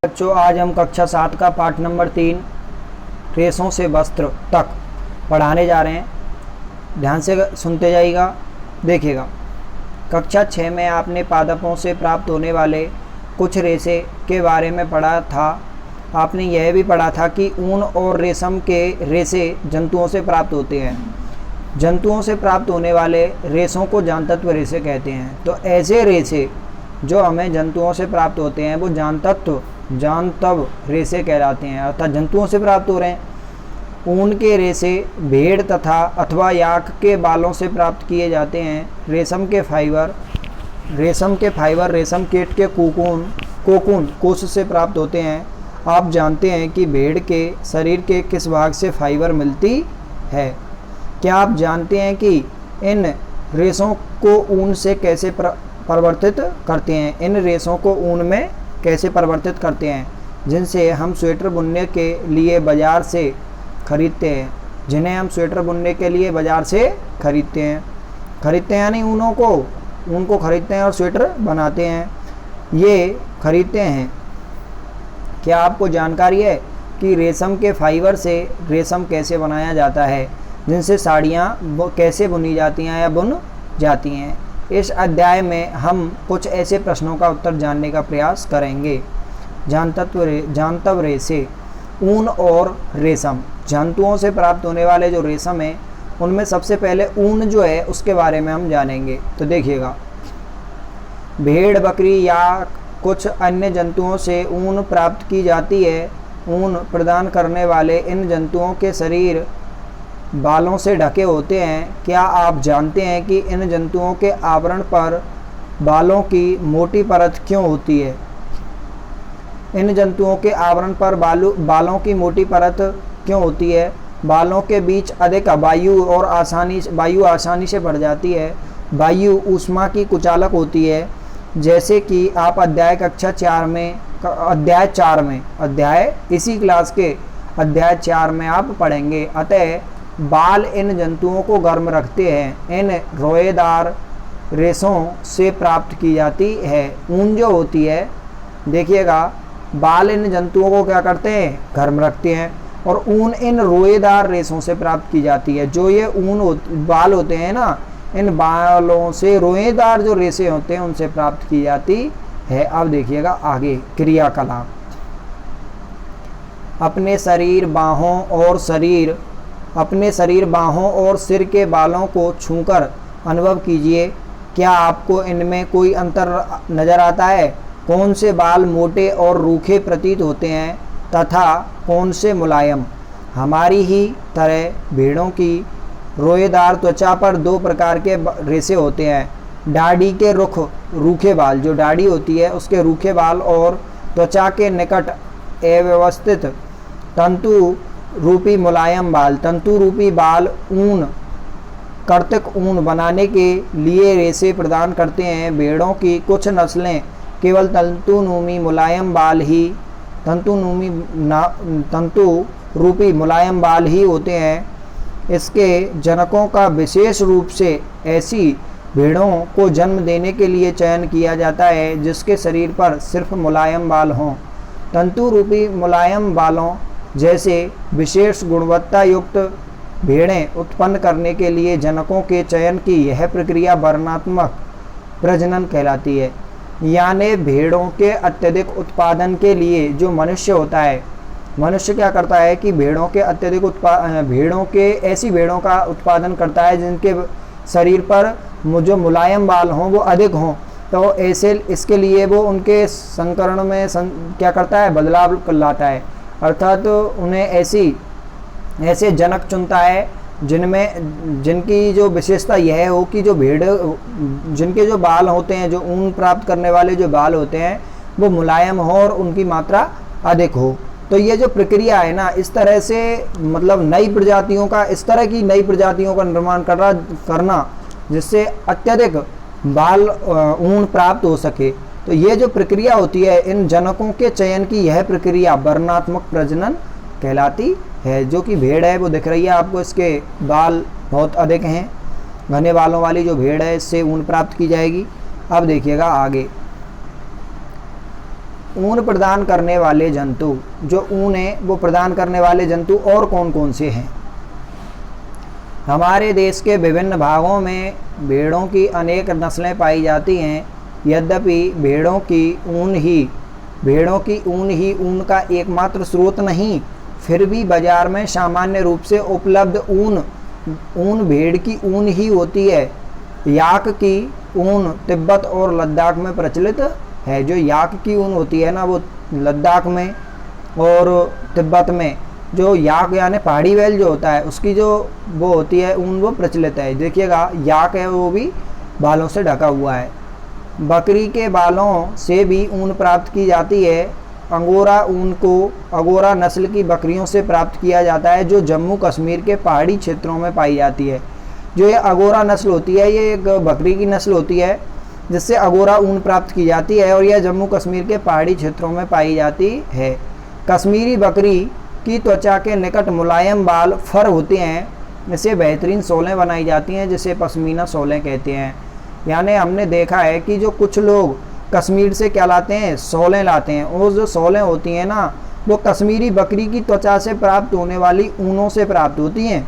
बच्चों, आज हम कक्षा 7 का पाठ नंबर 3 रेशों से वस्त्र तक पढ़ाने जा रहे हैं। ध्यान से सुनते जाइएगा, देखिएगा। कक्षा 6 में आपने पादपों से प्राप्त होने वाले कुछ रेशे के बारे में पढ़ा था। आपने यह भी पढ़ा था कि ऊन और रेशम के रेशे जंतुओं से प्राप्त होते हैं। जंतुओं से प्राप्त होने वाले रेशों को जांतत्व रेशे कहते हैं। तो ऐसे रेशे जो हमें जंतुओं से प्राप्त होते हैं वो जांतव रेशे कहलाते हैं, अर्थात जंतुओं से प्राप्त हो रहे हैं। ऊन के रेशे भेड़ तथा अथवा याक के बालों से प्राप्त किए जाते हैं। रेशम के फाइबर रेशम कीट के कोकून कोश से प्राप्त होते हैं। आप जानते हैं कि भेड़ के शरीर के किस भाग से फाइबर मिलती है? क्या आप जानते हैं कि इन रेशों को ऊन से कैसे परिवर्तित करते हैं? इन रेशों को ऊन में कैसे परिवर्तित करते हैं, जिनसे हम स्वेटर बुनने के लिए बाज़ार से खरीदते हैं। जिन्हें हम स्वेटर बुनने के लिए बाज़ार से खरीदते हैं यानी ऊन को खरीदते हैं और स्वेटर बनाते हैं, ये खरीदते हैं। क्या आपको जानकारी है कि रेशम के फाइबर से रेशम कैसे बनाया जाता है, जिनसे साड़ियाँ कैसे बुनी जाती हैं या बुन जाती हैं? इस अध्याय में हम कुछ ऐसे प्रश्नों का उत्तर जानने का प्रयास करेंगे। जांतव रेशे, ऊन और रेशम। जंतुओं से प्राप्त होने वाले जो रेशम है उनमें सबसे पहले ऊन जो है उसके बारे में हम जानेंगे। तो देखिएगा, भेड़, बकरी या कुछ अन्य जंतुओं से ऊन प्राप्त की जाती है। ऊन प्रदान करने वाले इन जंतुओं के शरीर बालों से ढके होते हैं। क्या आप जानते हैं कि इन जंतुओं के आवरण पर बालों की मोटी परत क्यों होती है? इन जंतुओं के आवरण पर बालों की मोटी परत क्यों होती है? बालों के बीच अधिक वायु आसानी से बढ़ जाती है। वायु ऊष्मा की कुचालक होती है, जैसे कि आप इसी क्लास के अध्याय 4 में आप पढ़ेंगे। अतः बाल इन जंतुओं को गर्म रखते हैं। इन रोएदार रेशों से प्राप्त की जाती है। ऊन जो होती है, देखिएगा, बाल इन जंतुओं को क्या करते हैं? गर्म रखते हैं। और ऊन इन रोएदार रेशों से प्राप्त की जाती है। जो ये बाल होते हैं ना, इन बालों से रोएदार जो रेशे होते हैं उनसे प्राप्त की जाती है। अब देखिएगा आगे क्रियाकलाप। अपने शरीर, बाहों और सिर के बालों को छूकर अनुभव कीजिए। क्या आपको इनमें कोई अंतर नज़र आता है? कौन से बाल मोटे और रूखे प्रतीत होते हैं तथा कौन से मुलायम? हमारी ही तरह भेड़ों की रोएदार त्वचा पर 2 प्रकार के रेशे होते हैं। दाढ़ी के रूखे बाल, जो दाढ़ी होती है उसके रूखे बाल, और त्वचा के निकट अव्यवस्थित तंतु रूपी मुलायम बाल। तंतु रूपी बाल कृत्रिम ऊन बनाने के लिए रेशे प्रदान करते हैं। भेड़ों की कुछ नस्लें केवल तंतु रूपी मुलायम बाल ही होते हैं। इसके जनकों का विशेष रूप से ऐसी भेड़ों को जन्म देने के लिए चयन किया जाता है जिसके शरीर पर सिर्फ मुलायम बाल हों। तंतु रूपी मुलायम बालों जैसे विशेष गुणवत्ता युक्त भेड़ें उत्पन्न करने के लिए जनकों के चयन की यह प्रक्रिया वर्णात्मक प्रजनन कहलाती है। यानी भेड़ों के अत्यधिक उत्पादन के लिए जो मनुष्य होता है, मनुष्य क्या करता है कि ऐसी भेड़ों का उत्पादन करता है जिनके शरीर पर जो मुलायम बाल हों वो अधिक हों। तो ऐसे इसके लिए वो उनके संकरण में क्या करता है? बदलाव लाता है, अर्थात तो उन्हें ऐसे जनक चुनता है जिनकी जो विशेषता यह हो कि जो भेड़, जिनके जो बाल होते हैं, जो ऊन प्राप्त करने वाले जो बाल होते हैं वो मुलायम हो और उनकी मात्रा अधिक हो। तो ये जो प्रक्रिया है ना, इस तरह से मतलब इस तरह की नई प्रजातियों का निर्माण करना जिससे अत्यधिक बाल ऊन प्राप्त हो सके। तो ये जो प्रक्रिया होती है, इन जनकों के चयन की यह प्रक्रिया वर्णात्मक प्रजनन कहलाती है। जो कि भेड़ है वो दिख रही है आपको, इसके बाल बहुत अधिक हैं। घने बालों वाली जो भेड़ है इससे ऊन प्राप्त की जाएगी। अब देखिएगा आगे, ऊन प्रदान करने वाले जंतु, जो ऊन है वो प्रदान करने वाले जंतु और कौन कौन से हैं? हमारे देश के विभिन्न भागों में भेड़ों की अनेक नस्लें पाई जाती हैं। यद्यपि भेड़ों की ऊन ही ऊन का एकमात्र स्रोत नहीं, फिर भी बाजार में सामान्य रूप से उपलब्ध ऊन भेड़ की ऊन ही होती है। याक की ऊन तिब्बत और लद्दाख में प्रचलित है। जो याक की ऊन होती है ना, वो लद्दाख में और तिब्बत में, जो याक यानी पहाड़ी बैल जो होता है उसकी जो वो होती है ऊन, वो प्रचलित है। देखिएगा याक है वो भी बालों से ढका हुआ है। बकरी के बालों से भी ऊन प्राप्त की जाती है। अंगोरा ऊन को अंगोरा नस्ल की बकरियों से प्राप्त किया जाता है, जो जम्मू कश्मीर के पहाड़ी क्षेत्रों में पाई जाती है। जो ये अंगोरा नस्ल होती है, ये एक बकरी की नस्ल होती है जिससे अंगोरा ऊन प्राप्त की जाती है, और यह जम्मू कश्मीर के पहाड़ी क्षेत्रों में पाई जाती है। कश्मीरी बकरी की त्वचा के निकट मुलायम बाल फर होते हैं। इससे बेहतरीन सोलें बनाई जाती हैं, जिसे पश्मीना सोलें कहते हैं। यानी हमने देखा है कि जो कुछ लोग कश्मीर से क्या लाते हैं, सोलें लाते हैं, और जो सोलें होती हैं ना, वो कश्मीरी बकरी की त्वचा से प्राप्त होने वाली ऊनों से प्राप्त होती हैं।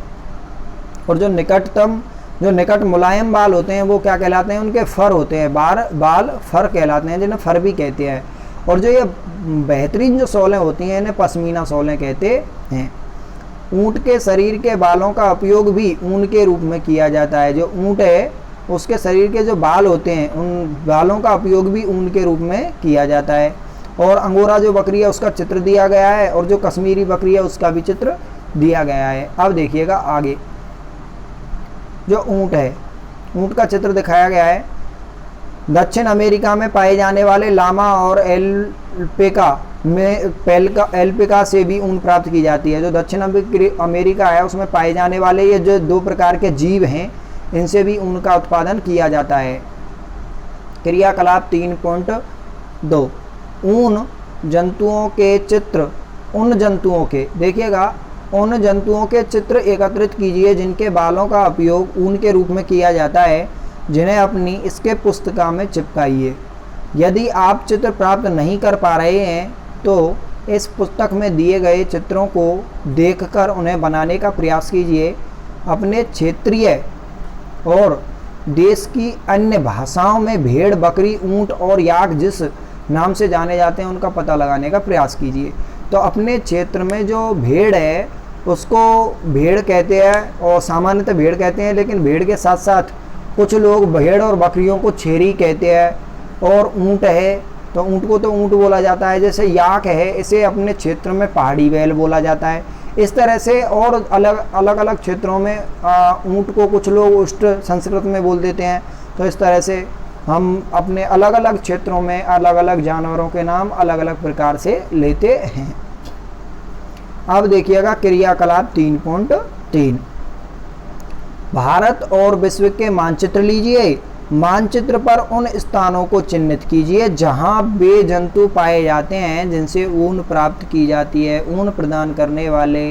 और जो निकट मुलायम बाल होते हैं वो क्या कहलाते हैं, उनके फर होते हैं, बाल फर कहलाते हैं, जिन्हें फर भी कहते हैं। और जो ये बेहतरीन जो सोलें होती हैं इन्हें पश्मीना सोलें कहते हैं। ऊँट के शरीर के बालों का उपयोग भी ऊन के रूप में किया जाता है। जो ऊँट है उसके शरीर के जो बाल होते हैं, उन बालों का उपयोग भी ऊन के रूप में किया जाता है। और अंगोरा जो बकरी है उसका चित्र दिया गया है, और जो कश्मीरी बकरी है उसका भी चित्र दिया गया है। अब देखिएगा आगे, जो ऊँट है, ऊँट का चित्र दिखाया गया है। दक्षिण अमेरिका में पाए जाने वाले लामा और एल्पिका से भी ऊन प्राप्त की जाती है। जो दक्षिण अमेरिका है उसमें पाए जाने वाले ये जो 2 प्रकार के जीव हैं, इनसे भी ऊन का उत्पादन किया जाता है। क्रियाकलाप 3.2 उन जंतुओं के चित्र, उन जंतुओं के, देखिएगा, उन जंतुओं के चित्र एकत्रित कीजिए जिनके बालों का उपयोग ऊन के रूप में किया जाता है, जिन्हें अपनी इसके पुस्तिका में चिपकाइए। यदि आप चित्र प्राप्त नहीं कर पा रहे हैं तो इस पुस्तक में दिए गए चित्रों को देखकर उन्हें बनाने का प्रयास कीजिए। अपने क्षेत्रीय और देश की अन्य भाषाओं में भेड़, बकरी, ऊंट और याक जिस नाम से जाने जाते हैं उनका पता लगाने का प्रयास कीजिए। तो अपने क्षेत्र में जो भेड़ है उसको भेड़ कहते हैं, और सामान्यतः भेड़ कहते हैं, लेकिन भेड़ के साथ साथ कुछ लोग भेड़ और बकरियों को छेरी कहते हैं। और ऊंट है तो ऊंट को तो ऊंट बोला जाता है। जैसे याक है, इसे अपने क्षेत्र में पहाड़ी बैल बोला जाता है। इस तरह से और अलग क्षेत्रों में ऊंट को कुछ लोग उष्ट संस्कृत में बोल देते हैं। तो इस तरह से हम अपने अलग अलग क्षेत्रों में अलग अलग जानवरों के नाम अलग अलग प्रकार से लेते हैं। अब देखिएगा क्रियाकलाप 3.3 भारत और विश्व के मानचित्र लीजिए। मानचित्र पर उन स्थानों को चिन्हित कीजिए जहां वे जंतु पाए जाते हैं जिनसे ऊन प्राप्त की जाती है। ऊन प्रदान करने वाले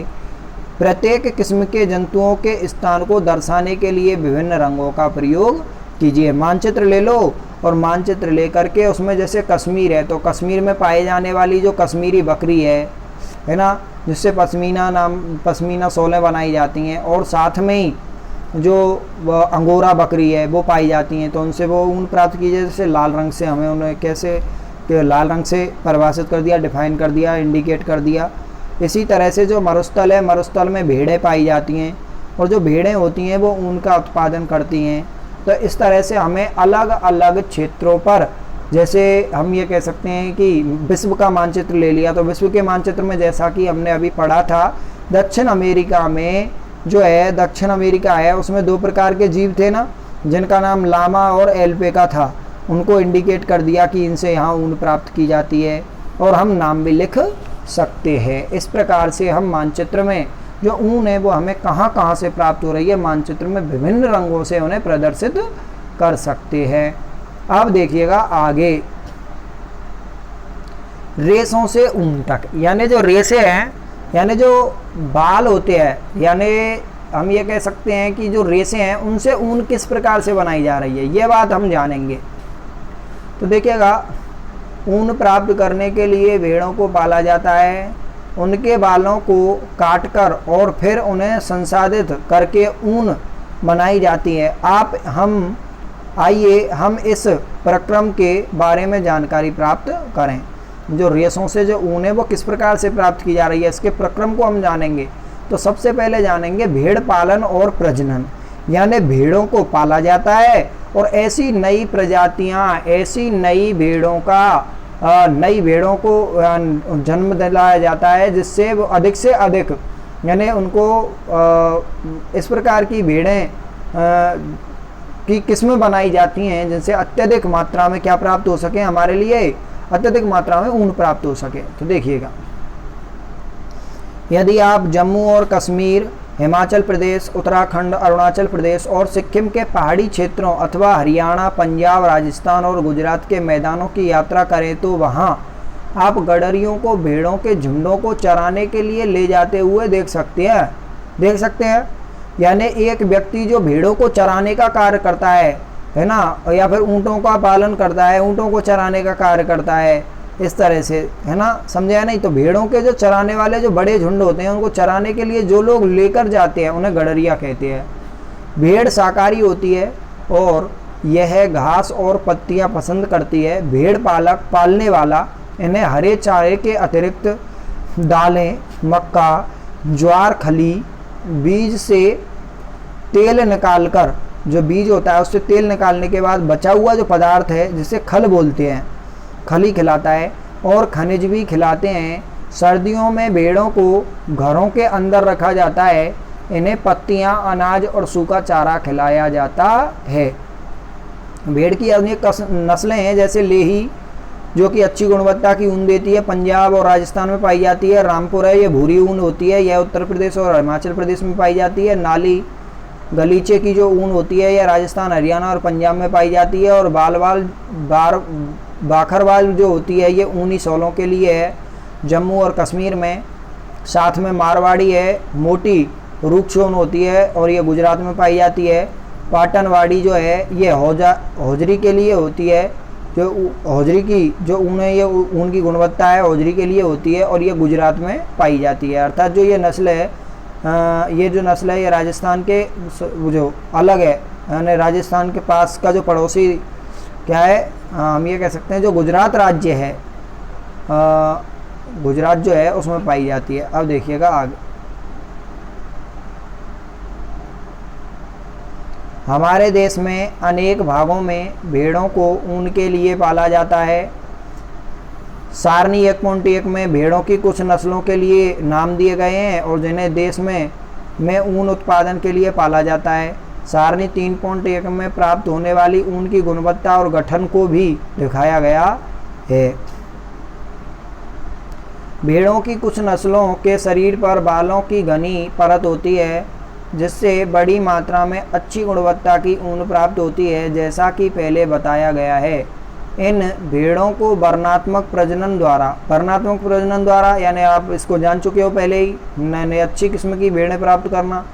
प्रत्येक किस्म के जंतुओं के स्थान को दर्शाने के लिए विभिन्न रंगों का प्रयोग कीजिए। मानचित्र ले लो और मानचित्र लेकर के उसमें जैसे कश्मीर है तो कश्मीर में पाई जाने वाली जो कश्मीरी बकरी है ना, जिससे पश्मीना सोलें बनाई जाती हैं, और साथ में ही जो अंगोरा बकरी है वो पाई जाती हैं, तो उनसे वो ऊन प्राप्त कीजिए। जैसे लाल रंग से हमें उन्हें कैसे लाल रंग से परिभाषित कर दिया, डिफाइन कर दिया, इंडिकेट कर दिया। इसी तरह से जो मरुस्थल है, मरुस्थल में भेड़ें पाई जाती हैं, और जो भेड़ें होती हैं वो ऊन का उत्पादन करती हैं। तो इस तरह से हमें अलग अलग क्षेत्रों पर, जैसे हम ये कह सकते हैं कि विश्व का मानचित्र ले लिया, तो विश्व के मानचित्र में जैसा कि हमने अभी पढ़ा था, दक्षिण अमेरिका में जो है, दक्षिण अमेरिका है उसमें 2 प्रकार के जीव थे ना, जिनका नाम लामा और एल्पेका था। उनको इंडिकेट कर दिया कि इनसे यहाँ ऊन प्राप्त की जाती है, और हम नाम भी लिख सकते हैं। इस प्रकार से हम मानचित्र में जो ऊन है वो हमें कहाँ कहाँ से प्राप्त हो रही है, मानचित्र में विभिन्न रंगों से उन्हें प्रदर्शित कर सकते हैं। अब देखिएगा आगे, रेशों से ऊन तक, यानी जो रेशे हैं, यानी जो बाल होते हैं, यानी हम ये कह सकते हैं कि जो रेशे हैं उनसे ऊन किस प्रकार से बनाई जा रही है, ये बात हम जानेंगे। तो देखिएगा, ऊन प्राप्त करने के लिए भेड़ों को पाला जाता है। उनके बालों को काटकर और फिर उन्हें संसाधित करके ऊन बनाई जाती है। आइए हम इस प्रक्रम के बारे में जानकारी प्राप्त करें। जो रेशों से जो ऊन है वो किस प्रकार से प्राप्त की जा रही है, इसके प्रक्रम को हम जानेंगे। तो सबसे पहले जानेंगे भेड़ पालन और प्रजनन, यानी भेड़ों को पाला जाता है और ऐसी नई प्रजातियां, ऐसी नई भेड़ों को जन्म दिलाया जाता है जिससे वो अधिक से अधिक, यानी उनको इस प्रकार की भेड़ें की किस्में बनाई जाती हैं जिनसे अत्यधिक मात्रा में क्या प्राप्त हो सके, हमारे लिए अत्यधिक मात्रा में ऊन प्राप्त हो सके। तो देखिएगा, यदि आप जम्मू और कश्मीर, हिमाचल प्रदेश, उत्तराखंड, अरुणाचल प्रदेश और सिक्किम के पहाड़ी क्षेत्रों अथवा हरियाणा, पंजाब, राजस्थान और गुजरात के मैदानों की यात्रा करें तो वहां आप गडरियों को भेड़ों के झुंडों को चराने के लिए ले जाते हुए देख सकते हैं। यानी एक व्यक्ति जो भेड़ों को चराने का कार्य करता है ना, या फिर ऊँटों का पालन करता है, ऊँटों को चराने का कार्य करता है, इस तरह से, है ना, समझे नहीं। तो भेड़ों के जो चराने वाले जो बड़े झुंड होते हैं उनको चराने के लिए जो लोग लेकर जाते हैं उन्हें गडरिया कहते हैं। भेड़ शाकाहारी होती है और यह घास और पत्तियां पसंद करती है। भेड़ पालने वाला इन्हें हरे चारे के अतिरिक्त दालें, मक्का, ज्वार, खली, बीज से तेल निकालकर, जो बीज होता है उससे तेल निकालने के बाद बचा हुआ जो पदार्थ है जिसे खल बोलते हैं, खली खिलाता है और खनिज भी खिलाते हैं। सर्दियों में भेड़ों को घरों के अंदर रखा जाता है। इन्हें पत्तियां, अनाज और सूखा चारा खिलाया जाता है। भेड़ की अनेक नस्लें हैं, जैसे लेही जो कि अच्छी गुणवत्ता की ऊन देती है, पंजाब और राजस्थान में पाई जाती है। रामपुर है, ये भूरी ऊन होती है, यह उत्तर प्रदेश और हिमाचल प्रदेश में पाई जाती है। नाली गलीचे की जो ऊन होती है यह राजस्थान, हरियाणा और पंजाब में पाई जाती है। और बाखरवाल जो होती है ये ऊनी शॉलों के लिए है, जम्मू और कश्मीर में। साथ में मारवाड़ी है, मोटी रूक्ष ऊन होती है और ये गुजरात में पाई जाती है। पाटनवाड़ी जो है ये हौजरी के लिए होती है, जो हौजरी की जो ऊन है ये ऊन की गुणवत्ता है हौजरी के लिए होती है और ये गुजरात में पाई जाती है। अर्थात जो ये नस्ल है, ये जो नस्ल है ये राजस्थान के जो अलग है, यानी राजस्थान के पास का जो पड़ोसी क्या है, हम ये कह सकते हैं जो गुजरात राज्य है, गुजरात जो है उसमें पाई जाती है। अब देखिएगा आगे, हमारे देश में अनेक भागों में भेड़ों को ऊन के लिए पाला जाता है। सारणी 1.1 में भेड़ों की कुछ नस्लों के लिए नाम दिए गए हैं और जिन्हें देश में ऊन उत्पादन के लिए पाला जाता है। सारणी 3.1 में प्राप्त होने वाली ऊन की गुणवत्ता और गठन को भी दिखाया गया है। भेड़ों की कुछ नस्लों के शरीर पर बालों की घनी परत होती है जिससे बड़ी मात्रा में अच्छी गुणवत्ता की ऊन प्राप्त होती है, जैसा कि पहले बताया गया है। इन भेड़ों को वर्णात्मक प्रजनन द्वारा यानी आप इसको जान चुके हो पहले ही, नए अच्छी किस्म की भेड़ें प्राप्त करना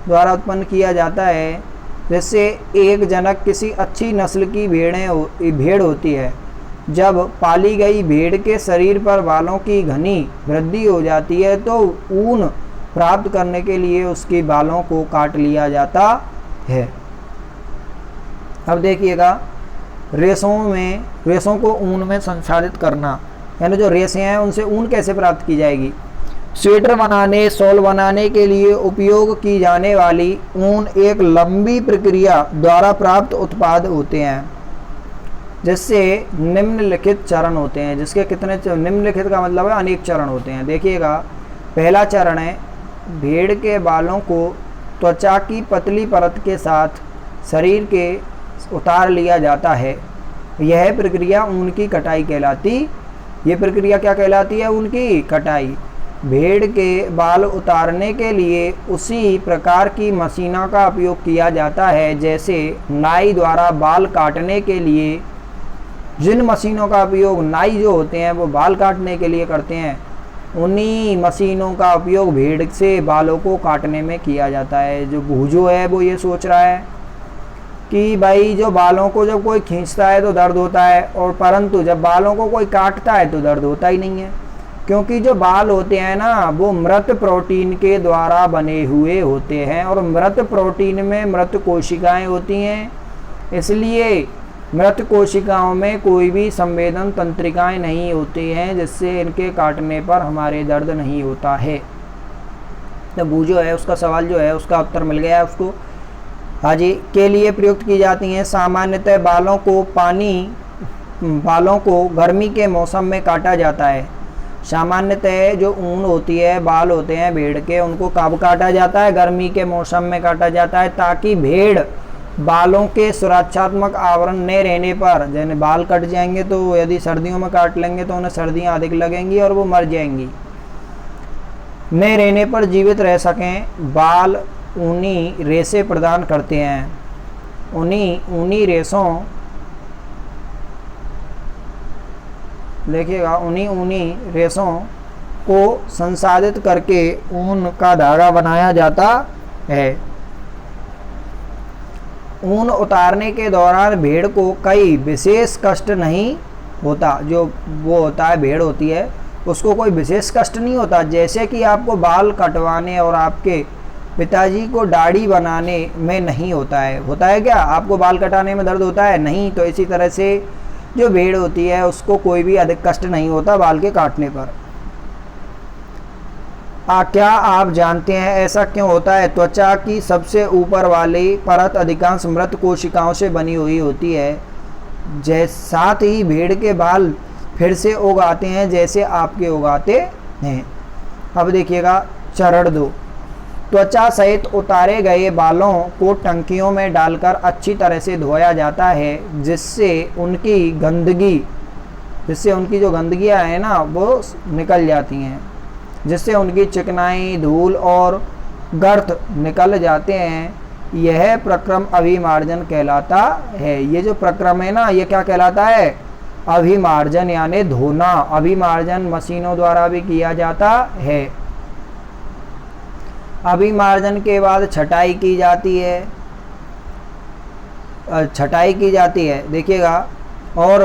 द्वारा उत्पन्न किया जाता है, जिससे एक जनक किसी अच्छी नस्ल की भेड़ होती है। जब पाली गई भेड़ के शरीर पर बालों की घनी वृद्धि हो जाती है तो ऊन प्राप्त करने के लिए उसके बालों को काट लिया जाता है। अब देखिएगा, रेशों को ऊन में संसाधित करना, यानी जो रेशें हैं उनसे ऊन कैसे प्राप्त की जाएगी। स्वेटर बनाने, शॉल बनाने के लिए उपयोग की जाने वाली ऊन एक लंबी प्रक्रिया द्वारा प्राप्त उत्पाद होते हैं, जिससे निम्नलिखित चरण होते हैं। जिसके कितने निम्नलिखित का मतलब है अनेक चरण होते हैं। देखिएगा, पहला चरण है भेड़ के बालों को त्वचा की पतली परत के साथ शरीर के उतार लिया जाता है। यह प्रक्रिया ऊन की कटाई कहलाती। ये प्रक्रिया क्या कहलाती है? ऊन की कटाई। भेड़ के बाल उतारने के लिए उसी प्रकार की मशीनों का उपयोग किया जाता है जैसे नाई द्वारा बाल काटने के लिए जिन मशीनों का उपयोग नाई जो होते हैं वो बाल काटने के लिए करते हैं, उन्हीं मशीनों का उपयोग भेड़ से बालों को काटने में किया जाता है। जो भूजो है वो ये सोच रहा है कि भाई जो बालों को जब कोई खींचता है तो दर्द होता है, और परंतु जब बालों को कोई काटता है तो दर्द होता ही नहीं है, क्योंकि जो बाल होते हैं ना वो मृत प्रोटीन के द्वारा बने हुए होते हैं, और मृत प्रोटीन में मृत कोशिकाएं होती हैं, इसलिए मृत कोशिकाओं में कोई भी संवेदन तंत्रिकाएं नहीं होती हैं, जिससे इनके काटने पर हमारे दर्द नहीं होता है। तो वो जो है उसका सवाल जो है उसका उत्तर मिल गया उसको। हाँ जी, के लिए प्रयुक्त की जाती हैं। सामान्यतः बालों को गर्मी के मौसम में काटा जाता है। सामान्यतः जो ऊन होती है, बाल होते हैं भेड़ के, उनको कब काटा जाता है? गर्मी के मौसम में काटा जाता है, ताकि भेड़ बालों के सुरक्षात्मक आवरण न रहने पर, जैसे बाल कट जाएंगे तो यदि सर्दियों में काट लेंगे तो उन्हें सर्दियाँ अधिक लगेंगी और वो मर जाएंगी, न रहने पर जीवित रह सकें। बाल ऊनी रेशे प्रदान करते हैं। ऊनी रेशों, देखिएगा, ऊनी रेशों को संसाधित करके ऊन का धागा बनाया जाता है। ऊन उतारने के दौरान भेड़ को कई विशेष कष्ट नहीं होता। जो वो होता है, भेड़ होती है, उसको कोई विशेष कष्ट नहीं होता, जैसे कि आपको बाल कटवाने और आपके पिताजी को दाढ़ी बनाने में नहीं होता है। होता है क्या? आपको बाल कटाने में दर्द होता है? नहीं। तो इसी तरह से जो भेड़ होती है उसको कोई भी अधिक कष्ट नहीं होता बाल के काटने पर। क्या आप जानते हैं ऐसा क्यों होता है? त्वचा की सबसे ऊपर वाली परत अधिकांश मृत कोशिकाओं से बनी हुई होती है। साथ ही भेड़ के बाल फिर से उगाते हैं जैसे आपके उगाते हैं। अब देखिएगा चरण 2। त्वचा सहित उतारे गए बालों को टंकियों में डालकर अच्छी तरह से धोया जाता है, जिससे उनकी जो गंदगियां हैं ना वो निकल जाती हैं, जिससे उनकी चिकनाई, धूल और गर्त निकल जाते हैं। यह प्रक्रम अभिमार्जन कहलाता है। ये जो प्रक्रम है ना, ये क्या कहलाता है? अभिमार्जन, यानी धोना। अभिमार्जन मशीनों द्वारा भी किया जाता है। अभिमार्जन के बाद छटाई की जाती है, देखिएगा। और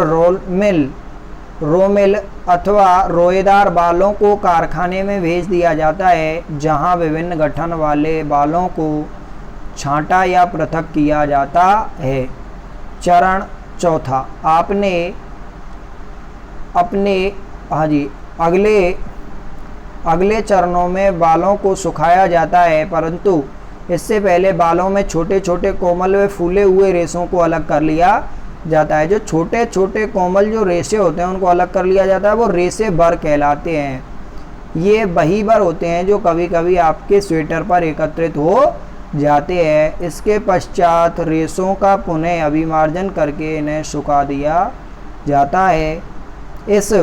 रोमिल अथवा रोएदार बालों को कारखाने में भेज दिया जाता है, जहां विभिन्न गठन वाले बालों को छांटा या पृथक किया जाता है। चरण 4। आपने अगले चरणों में बालों को सुखाया जाता है, परंतु इससे पहले बालों में छोटे छोटे कोमल व फूले हुए रेशों को अलग कर लिया जाता है। जो छोटे छोटे कोमल जो रेशे होते हैं उनको अलग कर लिया जाता है, वो रेशे बर कहलाते हैं। ये वही बर होते हैं जो कभी कभी आपके स्वेटर पर एकत्रित हो जाते हैं। इसके पश्चात रेशों का पुनः अभिमार्जन करके इन्हें सुखा दिया जाता है। इस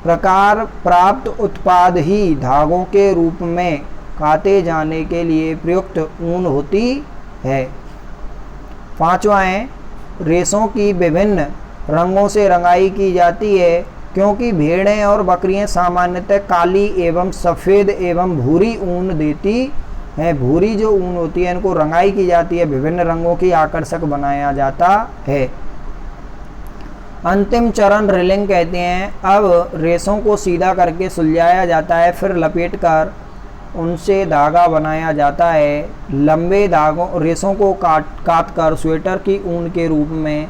प्रकार प्राप्त उत्पाद ही धागों के रूप में काटे जाने के लिए प्रयुक्त ऊन होती है। 5वां है, रेशों की विभिन्न रंगों से रंगाई की जाती है, क्योंकि भेड़ें और बकरियां सामान्यतः काली एवं सफ़ेद एवं भूरी ऊन देती हैं। भूरी जो ऊन होती है इनको रंगाई की जाती है, विभिन्न रंगों की आकर्षक बनाया जाता है। अंतिम चरण रिलिंग कहते हैं। अब रेशों को सीधा करके सुलझाया जाता है, फिर लपेटकर उनसे धागा बनाया जाता है। लंबे रेशों को काट कर स्वेटर की ऊन के रूप में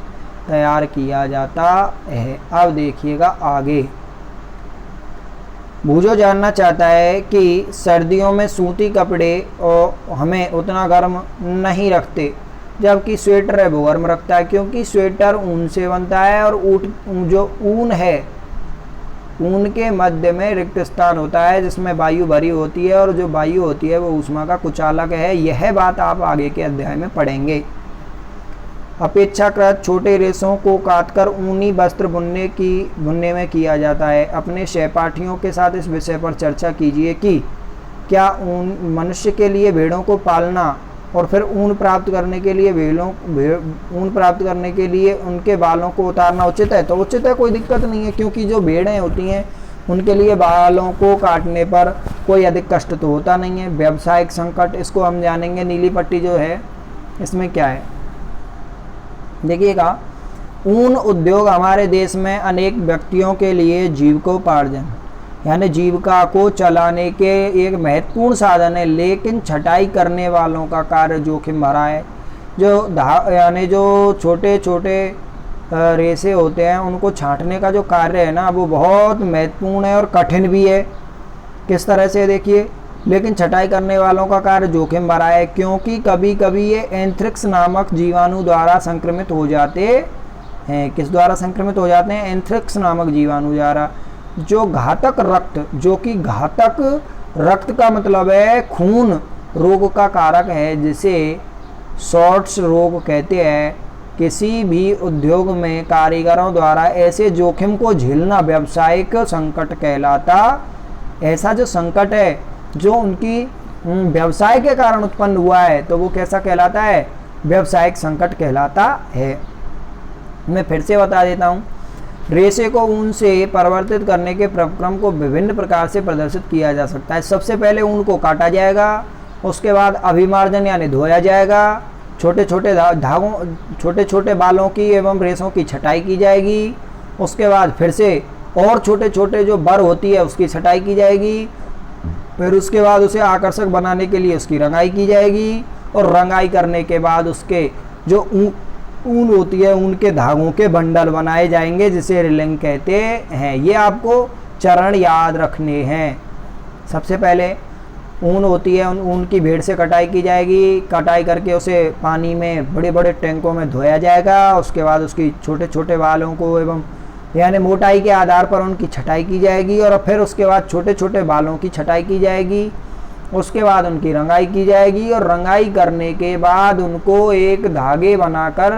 तैयार किया जाता है। अब देखिएगा आगे। भूजो जानना चाहता है कि सर्दियों में सूती कपड़े और हमें उतना गर्म नहीं रखते, जबकि स्वेटर है वो गर्म रखता है, क्योंकि स्वेटर ऊन से बनता है और जो ऊन है, ऊन के मध्य में रिक्त स्थान होता है जिसमें वायु भरी होती है, और जो वायु होती है वो ऊष्मा का कुचालक है। यह बात आप आगे के अध्याय में पढ़ेंगे। अपेक्षाकृत छोटे रेशों को काटकर ऊनी वस्त्र बुनने में किया जाता है। अपने सहपाठियों के साथ इस विषय पर चर्चा कीजिए कि क्या मनुष्य के लिए भेड़ों को पालना और फिर ऊन प्राप्त करने के लिए उनके बालों को उतारना उचित है? तो उचित है, कोई दिक्कत नहीं है, क्योंकि जो भेड़ें होती हैं उनके लिए बालों को काटने पर कोई अधिक कष्ट तो होता नहीं है। व्यावसायिक संकट, इसको हम जानेंगे। नीली पट्टी जो है इसमें क्या है? देखिएगा, ऊन उद्योग हमारे देश में अनेक व्यक्तियों के लिए जीविकोपार्जन यानी जीविका को चलाने के एक महत्वपूर्ण साधन है, लेकिन छटाई करने वालों का कार्य जोखिम भरा है। यानी जो छोटे छोटे रेशे होते हैं उनको छांटने का जो कार्य है ना, वो बहुत महत्वपूर्ण है और कठिन भी है। किस तरह से, देखिए, लेकिन छटाई करने वालों का कार्य जोखिम भरा है, क्योंकि कभी कभी ये एंथ्रेक्स नामक जीवाणु द्वारा संक्रमित हो जाते हैं। किस द्वारा संक्रमित हो जाते हैं? एंथ्रेक्स नामक जीवाणु द्वारा, जो घातक रक्त, जो कि घातक रक्त का मतलब है खून रोग का कारक है, जिसे शॉर्ट्स रोग कहते हैं। किसी भी उद्योग में कारीगरों द्वारा ऐसे जोखिम को झेलना व्यावसायिक संकट कहलाता। ऐसा जो संकट है जो उनकी व्यवसाय के कारण उत्पन्न हुआ है, तो वो कैसा कहलाता है? व्यावसायिक संकट कहलाता है। मैं फिर से बता देता हूँ, रेशे को ऊन से परिवर्तित करने के प्रक्रम को विभिन्न प्रकार से प्रदर्शित किया जा सकता है। सबसे पहले ऊन को काटा जाएगा, उसके बाद अभिमार्जन यानी धोया जाएगा, छोटे छोटे धागों, छोटे छोटे बालों की एवं रेशों की छटाई की जाएगी। उसके बाद फिर से और छोटे छोटे जो बर होती है उसकी छटाई की जाएगी। फिर उसके बाद उसे आकर्षक बनाने के लिए उसकी रंगाई की जाएगी, और रंगाई करने के बाद उसके जो ऊन होती है, ऊन के धागों के बंडल बनाए जाएंगे, जिसे रिलिंग कहते हैं। ये आपको चरण याद रखने हैं। सबसे पहले ऊन होती है, ऊन की भेड़ से कटाई की जाएगी। कटाई करके उसे पानी में बड़े बड़े टैंकों में धोया जाएगा। उसके बाद उसकी छोटे छोटे बालों को एवं यानी मोटाई के आधार पर उनकी छटाई की जाएगी, और फिर उसके बाद छोटे छोटे बालों की छटाई की जाएगी। उसके बाद उनकी रंगाई की जाएगी, और रंगाई करने के बाद उनको एक धागे बनाकर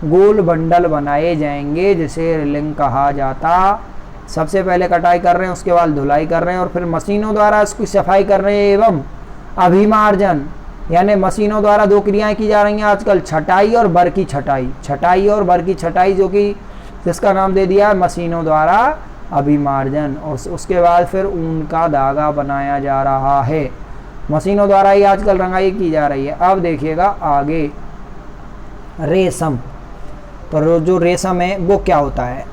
गोल बंडल बनाए जाएंगे, जिसे रिलिंग कहा जाता। सबसे पहले कटाई कर रहे हैं, उसके बाद धुलाई कर रहे हैं, और फिर मशीनों द्वारा इसकी सफाई कर रहे हैं एवं अभिमार्जन यानी मशीनों द्वारा दो क्रियाएं की जा रही हैं आजकल, छटाई और बर की छटाई। छटाई और बर की छटाई, जो कि जिसका नाम दे दिया मशीनों द्वारा अभिमार्जन। और उसके बाद फिर ऊन का धागा बनाया जा रहा है। मशीनों द्वारा ही आजकल रंगाई की जा रही है। अब देखिएगा आगे, रेशम। पर जो रेशम है वो क्या होता है?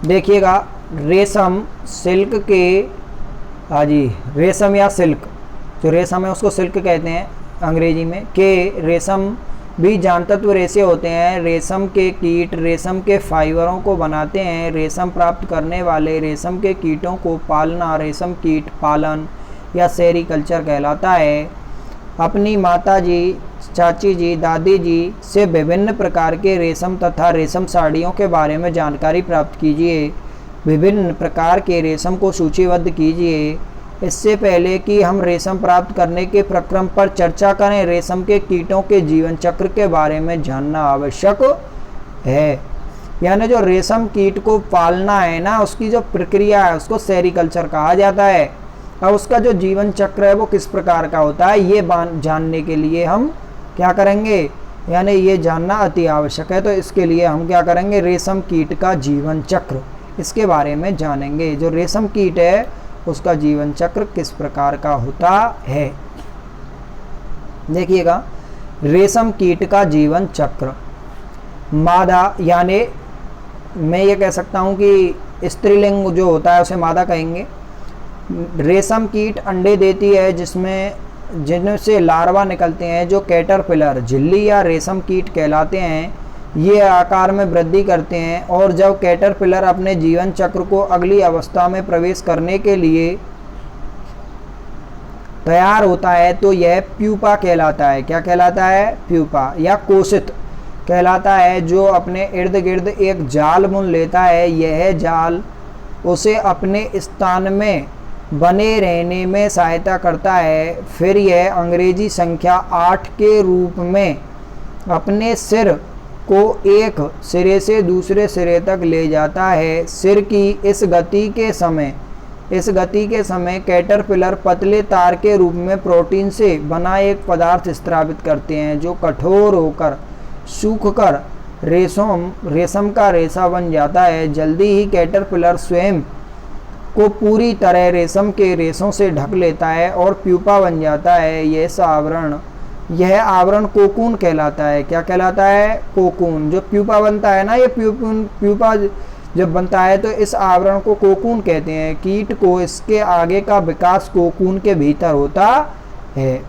देखिएगा, रेशम सिल्क के, हाँ जी, रेशम या सिल्क, जो रेशम है उसको सिल्क कहते हैं अंग्रेजी में, के रेशम भी जानतत्व रेशे होते हैं। रेशम के कीट रेशम के फाइबरों को बनाते हैं। रेशम प्राप्त करने वाले रेशम के कीटों को पालना रेशम कीट पालन या सेरीकल्चर कहलाता है। अपनी माता जी, चाची जी, दादी जी से विभिन्न प्रकार के रेशम तथा रेशम साड़ियों के बारे में जानकारी प्राप्त कीजिए। विभिन्न प्रकार के रेशम को सूचीबद्ध कीजिए। इससे पहले कि हम रेशम प्राप्त करने के प्रक्रम पर चर्चा करें, रेशम के कीटों के जीवन चक्र के बारे में जानना आवश्यक है। यानी जो रेशम कीट को पालना है ना, उसकी जो प्रक्रिया है उसको सेरीकल्चर कहा जाता है। अब उसका जो जीवन चक्र है वो किस प्रकार का होता है, ये जानने के लिए हम क्या करेंगे, यानी ये जानना अति आवश्यक है। तो इसके लिए हम क्या करेंगे, रेशम कीट का जीवन चक्र, इसके बारे में जानेंगे। जो रेशम कीट है उसका जीवन चक्र किस प्रकार का होता है। देखिएगा, रेशम कीट का जीवन चक्र, मादा यानी मैं ये कह सकता हूँ कि स्त्रीलिंग जो होता है उसे मादा कहेंगे। रेशम कीट अंडे देती है जिनसे लार्वा निकलते हैं, जो कैटरपिलर, झिल्ली या रेशम कीट कहलाते हैं। ये आकार में वृद्धि करते हैं, और जब कैटरपिलर अपने जीवन चक्र को अगली अवस्था में प्रवेश करने के लिए तैयार होता है तो यह प्यूपा कहलाता है। क्या कहलाता है? प्यूपा या कोशित कहलाता है, जो अपने इर्द गिर्द एक जाल बुन लेता है। यह जाल उसे अपने स्थान में बने रहने में सहायता करता है। फिर यह अंग्रेजी संख्या 8 के रूप में अपने सिर को एक सिरे से दूसरे सिरे तक ले जाता है। सिर की इस गति के समय कैटरपिलर पतले तार के रूप में प्रोटीन से बना एक पदार्थ स्रावित करते हैं, जो कठोर होकर सूखकर रेशम का रेशा बन जाता है। जल्दी ही कैटरपिलर स्वयं को पूरी तरह रेशम के रेशों से ढक लेता है और प्यूपा बन जाता है। यह आवरण यह आवरण कोकून कहलाता है। क्या कहलाता है? कोकून। जो प्यूपा बनता है ना, ये प्यूपा जब बनता है तो इस आवरण को कोकून कहते हैं। कीट को इसके आगे का विकास कोकून के भीतर होता है।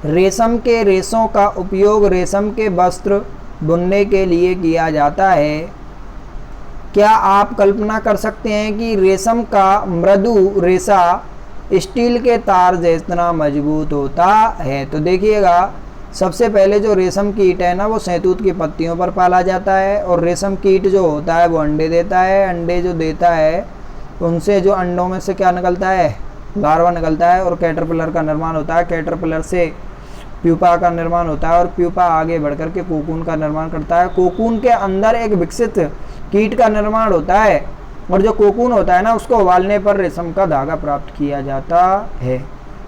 रेशम के रेशों का उपयोग रेशम के वस्त्र बुनने के लिए किया जाता है। क्या आप कल्पना कर सकते हैं कि रेशम का मृदु रेशा स्टील के तार जितना मजबूत होता है? तो देखिएगा, सबसे पहले जो रेशम कीट है ना, वो शहतूत की पत्तियों पर पाला जाता है। और रेशम कीट जो होता है वो अंडे देता है। अंडे जो देता है उनसे जो अंडों में से क्या निकलता है? लार्वा निकलता है। और कैटरपिलर का निर्माण होता है। कैटरपिलर से प्यूपा का निर्माण होता है और प्यूपा आगे बढ़कर के कोकून का निर्माण करता है। कोकून के अंदर एक विकसित कीट का निर्माण होता है और जो कोकून होता है ना, उसको उबालने पर रेशम का धागा प्राप्त किया जाता है।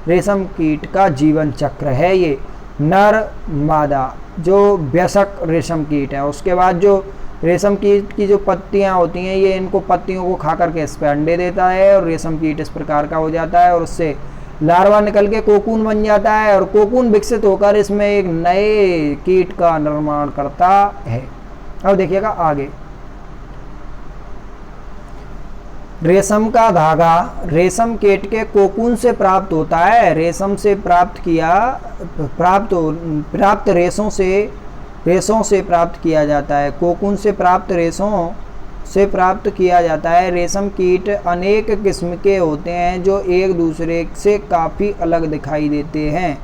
रेशम कीट का जीवन चक्र है ये। नर मादा जो वयस्क रेशम कीट है, उसके बाद जो रेशम कीट की जो पत्तियां होती हैं, ये इनको पत्तियों को खा करके इस पर अंडे देता है और रेशम कीट इस प्रकार का हो जाता है और उससे लार्वा निकल के कोकून बन जाता है और कोकून विकसित होकर इसमें एक नए कीट का निर्माण करता है। अब देखिएगा आगे, रेशम का धागा रेशम कीट के कोकून से प्राप्त होता है। रेशम से प्राप्त रेशों से प्राप्त किया जाता है। कोकून से प्राप्त रेशों से प्राप्त किया जाता है। रेशम कीट अनेक किस्म के होते हैं जो एक दूसरे से काफ़ी अलग दिखाई देते हैं।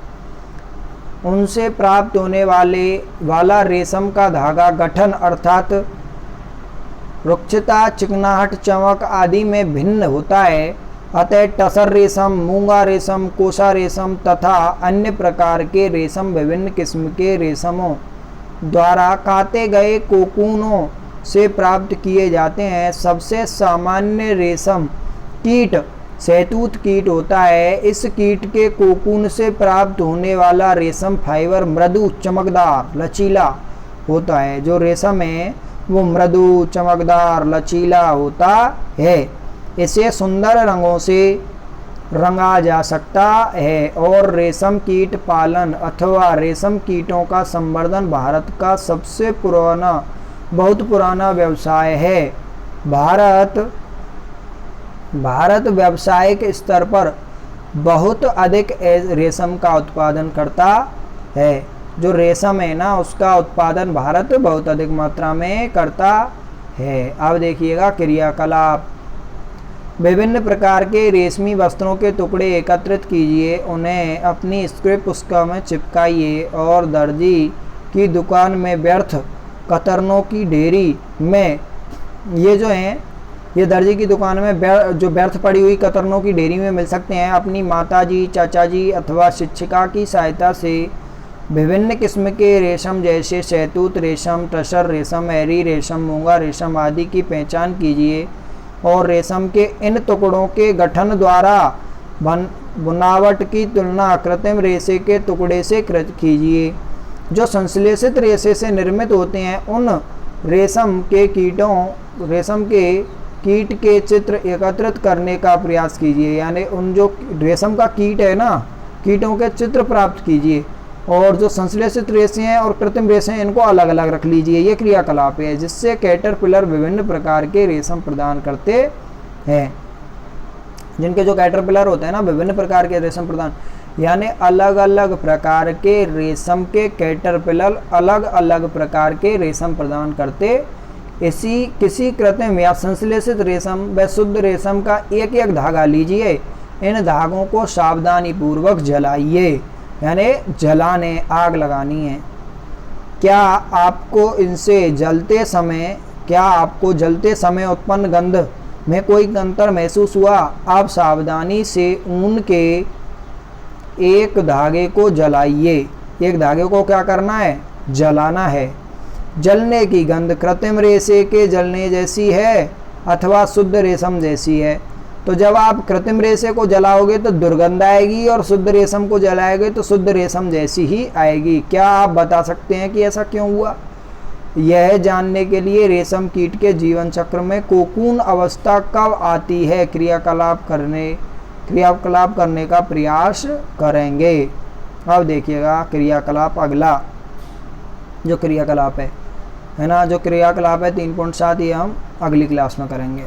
उनसे प्राप्त होने वाला रेशम का धागा गठन अर्थात रुक्षता, चिकनाहट, चमक आदि में भिन्न होता है। अतः टसर रेशम, मूंगा रेशम, कोसा रेशम तथा अन्य प्रकार के रेशम विभिन्न किस्म के रेशमों द्वारा काटे गए कोकूनों से प्राप्त किए जाते हैं। सबसे सामान्य रेशम कीट शहतूत कीट होता है। इस कीट के कोकून से प्राप्त होने वाला रेशम फाइबर मृदु, चमकदार, लचीला होता है। जो रेशम है वो मृदु, चमकदार, लचीला होता है। इसे सुंदर रंगों से रंगा जा सकता है। और रेशम कीट पालन अथवा रेशम कीटों का संवर्धन भारत का सबसे बहुत पुराना व्यवसाय है। भारत व्यावसायिक स्तर पर बहुत अधिक रेशम का उत्पादन करता है। जो रेशम है ना, उसका उत्पादन भारत बहुत अधिक मात्रा में करता है। अब देखिएगा क्रियाकलाप। विभिन्न प्रकार के रेशमी वस्त्रों के टुकड़े एकत्रित कीजिए, उन्हें अपनी स्क्रिप पुस्तिका में चिपकाइए और दर्जी की दुकान में व्यर्थ कतरनों की ढेरी में ये दर्जी की दुकान में जो व्यर्थ पड़ी हुई कतरनों की ढेरी में मिल सकते हैं। अपनी माताजी, चाचाजी अथवा शिक्षिका की सहायता से विभिन्न किस्म के रेशम जैसे शहतूत रेशम, टसर रेशम, एरी रेशम, मूंगा रेशम आदि की पहचान कीजिए और रेशम के इन टुकड़ों के गठन द्वारा बनावट की तुलना कृत्रिम रेशे के टुकड़े से कीजिए जो संश्लेषित रेशे से निर्मित होते हैं। उन रेशम के कीट के चित्र एकत्रित करने का प्रयास कीजिए, यानी उन जो रेशम का कीट है ना, कीटों के चित्र प्राप्त कीजिए और जो संश्लेषित रेशे हैं और कृत्रिम रेशे हैं इनको अलग अलग रख लीजिए। ये क्रियाकलाप है जिससे कैटरपिलर विभिन्न प्रकार के रेशम प्रदान करते हैं। जिनके जो कैटरपिलर होते हैं ना, विभिन्न प्रकार के रेशम प्रदान, यानी अलग अलग प्रकार के रेशम के कैटरपिलर अलग अलग प्रकार के रेशम प्रदान करते। किसी कृत्रिम या संश्लेषित रेशम व शुद्ध रेशम का एक एक धागा लीजिए। इन धागों को सावधानी पूर्वक जलाइए, यानी जलाने, आग लगानी है। क्या आपको जलते समय उत्पन्न गंध में कोई अंतर महसूस हुआ? आप सावधानी से ऊन के एक धागे को जलाइए। एक धागे को क्या करना है? जलाना है। जलने की गंध कृत्रिम रेशे के जलने जैसी है अथवा शुद्ध रेशम जैसी है? तो जब आप कृत्रिम रेशे को जलाओगे तो दुर्गंध आएगी और शुद्ध रेशम को जलाओगे तो शुद्ध रेशम जैसी ही आएगी। क्या आप बता सकते हैं कि ऐसा क्यों हुआ? यह जानने के लिए रेशम कीट के जीवन चक्र में कोकून अवस्था कब आती है क्रियाकलाप करने का प्रयास करेंगे। अब देखिएगा क्रियाकलाप, अगला जो क्रियाकलाप है ना, जो क्रियाकलाप है 3.7, ये हम अगली क्लास में करेंगे।